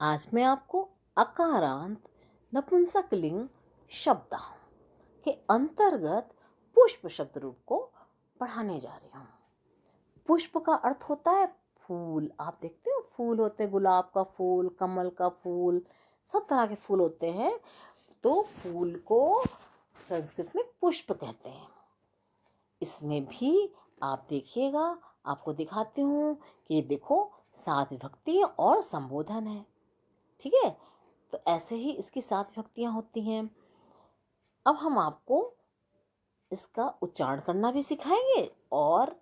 आज मैं आपको अकारांत नपुंसकलिंग शब्द के अंतर्गत पुष्प शब्द रूप को पढ़ाने जा रही हूँ। पुष्प का अर्थ होता है फूल। आप देखते हो फूल होते हैं, गुलाब का फूल, कमल का फूल, सब तरह के फूल होते हैं। तो फूल को संस्कृत में पुष्प कहते हैं। इसमें भी आप देखिएगा, आपको दिखाती हूँ कि देखो 7 विभक्ति और संबोधन है। ठीक है, तो ऐसे ही इसकी 7 विभक्तियाँ होती हैं। अब हम आपको इसका उच्चारण करना भी सिखाएंगे और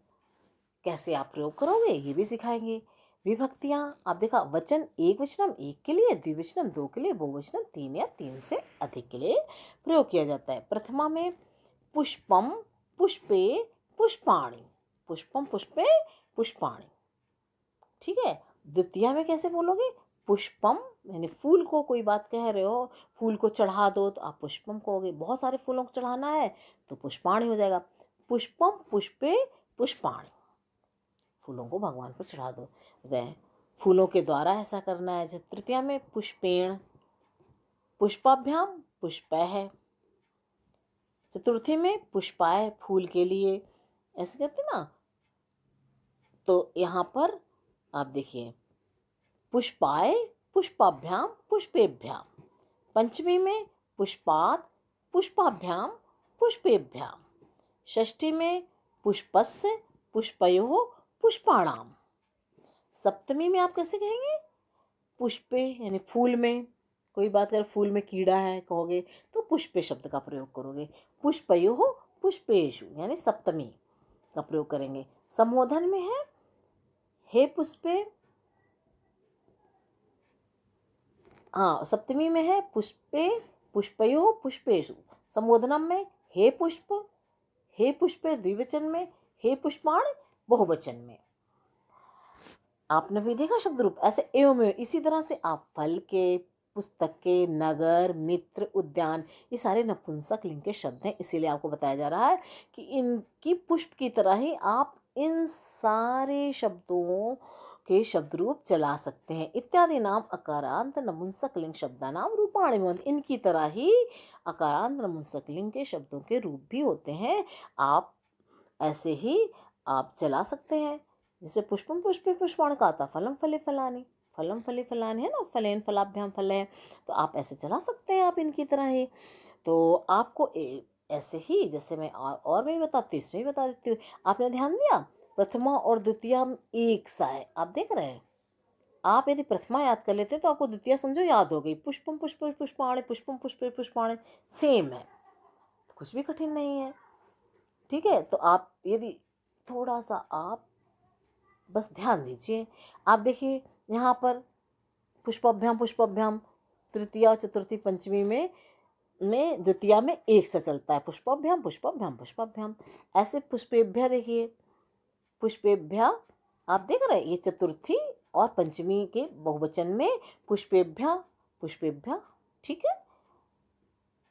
कैसे आप प्रयोग करोगे ये भी सिखाएंगे। विभक्तियाँ आप देखा, वचन एक वचनम एक के लिए, द्विवचनम 2 के लिए, बहुवचनम 3 या 3 से अधिक के लिए प्रयोग किया जाता है। प्रथमा में पुष्पम पुष्पे पुष्पाणि, पुष्पम पुष्पे पुष्पाणि। ठीक है, द्वितीया में कैसे बोलोगे? पुष्पम, यानी फूल को कोई बात कह रहे हो, फूल को चढ़ा दो तो आप पुष्पम कहोगे। बहुत सारे फूलों को चढ़ाना है तो पुष्पाणि हो जाएगा। पुष्पम पुष्पे पुष्पाणि, फूलों को भगवान पर चढ़ा दो। वह फूलों के द्वारा ऐसा करना है। जब तृतीया में पुष्पेण, पुष्पाभ्याम पुष्पै है। चतुर्थी में पुष्पाय, फूल के लिए, ऐसे कहते ना। तो यहाँ पर आप देखिए, पुष्पाय पुष्पाभ्याम पुष्पेभ्याम। पंचमी में पुष्पात पुष्पाभ्याम पुष्पेभ्याम। षष्ठी में पुष्पस्य पुष्पयोः पुष्पाणाम। सप्तमी में आप कैसे कहेंगे? पुष्पे, यानी फूल में कोई बात अगर फूल में कीड़ा है कहोगे तो पुष्पे शब्द का प्रयोग करोगे। पुष्पयोः पुष्पेषु, यानी सप्तमी का प्रयोग करेंगे। संबोधन में है हे पुष्पे, हाँ सप्तमी में है पुष्पे पुष्पयोः पुष्पेषु। संबोधनम में हे पुष्पे द्विवचन में, हे पुष्पाण बहुवचन में। आपने भी देखा शब्द रूप ऐसे एवं इसी तरह से आप फल के, पुस्तक के, नगर, मित्र, उद्यान, ये सारे नपुंसक लिंग के शब्द हैं। इसीलिए आपको बताया जा रहा है कि इनकी पुष्प की तरह ही आप इन सारे शब्दों के शब्द रूप चला सकते हैं। इत्यादि नाम अकारांत नपुंसक लिंग शब्दा नाम रूपाणि भवन्ति। इनकी तरह ही अकारांत नपुंसक लिंग के शब्दों के रूप भी होते हैं। आप ऐसे ही आप चला सकते हैं। जैसे पुष्पम पुष्पे पुष्पाणि का आता, फलम फले फलानि, फलम फले फलानि है ना, फलेन फलाभ्याम फल है। तो आप ऐसे चला सकते हैं, आप इनकी तरह ही। तो आपको ऐसे ही जैसे मैं और मैं बताती हूँ, इसमें भी बता देती हूँ। आपने ध्यान दिया, प्रथमा और द्वितीया एक सा है, आप देख रहे हैं। आप यदि प्रथमा याद कर लेते तो आपको द्वितीया समझो याद हो गई। पुष्पम पुष्पे पुष्पाणि, पुष्पम पुष्पे पुष्पाणि सेम है, कुछ भी कठिन नहीं है। ठीक है, तो आप यदि थोड़ा सा आप बस ध्यान दीजिए। आप देखिए यहाँ पर पुष्पाभ्याम पुष्पाभ्याम, तृतीया और चतुर्थी पंचमी में द्वितीया में एक से चलता है, पुष्पाभ्याम पुष्पाभ्याम पुष्पाभ्याम। ऐसे पुष्पेभ्या देखिए, पुष्पेभ्या आप देख रहे हैं, ये चतुर्थी और पंचमी के बहुवचन में पुष्पेभ्या पुष्पेभ्या। ठीक है,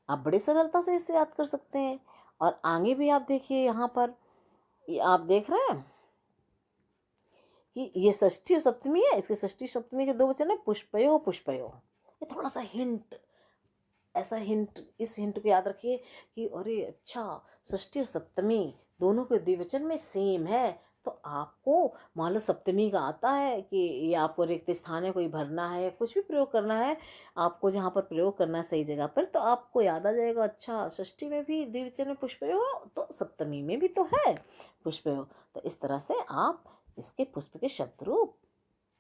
आप बड़े सरलता से इसे याद कर सकते हैं। और आगे भी आप देखिए, यहाँ पर ये आप देख रहे हैं कि ये षष्ठी और सप्तमी है। इसके षष्ठी सप्तमी के 2 वचन है, पुष्पयो पुष्पयो। ये थोड़ा सा हिंट, ऐसा हिंट, इस हिंट को याद रखिए कि अरे अच्छा, षष्ठी और सप्तमी दोनों के द्विवचन में सेम है। तो आपको मान लो सप्तमी का आता है कि ये आपको रिक्त स्थान है, कोई भरना है, कुछ भी प्रयोग करना है, आपको जहाँ पर प्रयोग करना है सही जगह पर, तो आपको याद आ जाएगा अच्छा षष्ठी में भी द्विवचन में पुष्पयो तो सप्तमी में भी तो है पुष्पयो। तो इस तरह से आप इसके पुष्प के शब्द रूप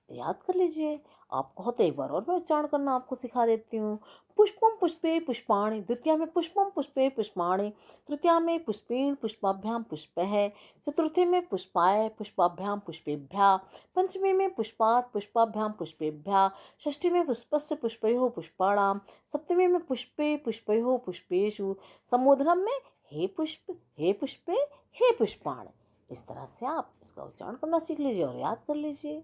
याद कर लीजिए। आपको हो तो एक बार और मैं उच्चारण करना आपको सिखा देती हूँ। पुष्पम पुष्पे पुष्पाणि, द्वितीया में पुष्पम पुष्पे पुष्पाणि, तृतीया में पुष्पेण पुष्पाभ्याम पुष्पः, चतुर्थी में पुष्पाय पुष्पाभ्याम पुष्पेभ्या, पंचमी में पुष्पात् पुष्पाभ्याम पुष्पेभ्या, षष्ठी में पुष्पस्य पुष्पयोः पुष्पाणाम, सप्तमी में पुष्पे पुष्पयोः पुष्पेषु, संबोधनम में हे पुष्प हे पुष्पे हे पुष्पाणि। इस तरह से आप इसका उच्चारण करना सीख लीजिए और याद कर लीजिए।